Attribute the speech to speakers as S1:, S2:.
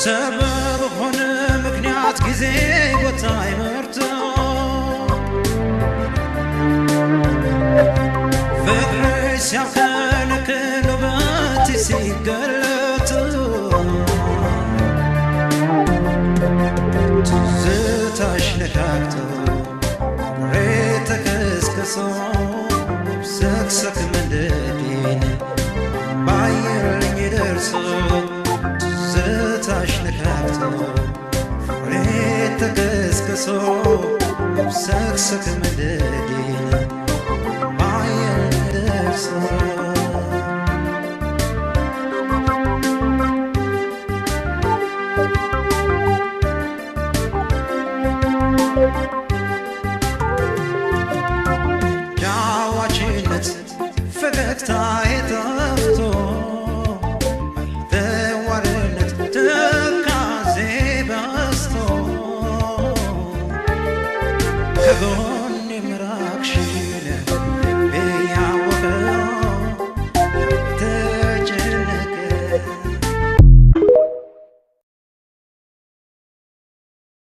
S1: ሰበብ ሆነ ምክንያት ጊዜ ቦታ ይመርጥ ፍቅርሽ ሲያከለክል ውበትሽ ሲገለጥ ትዝታሽ ነካክቶ ተከስክሶ ሰክሰክ መንደዴን ባየር ልኝ ደርሶ ትዝታሽ ነካክቶ ተከስክሶ ሰክሰክ መንደዴን ባየር ልኝ ደርሶ ፈገግታ የጠፍቶ ተዋርነት ትካዜ በዝቶ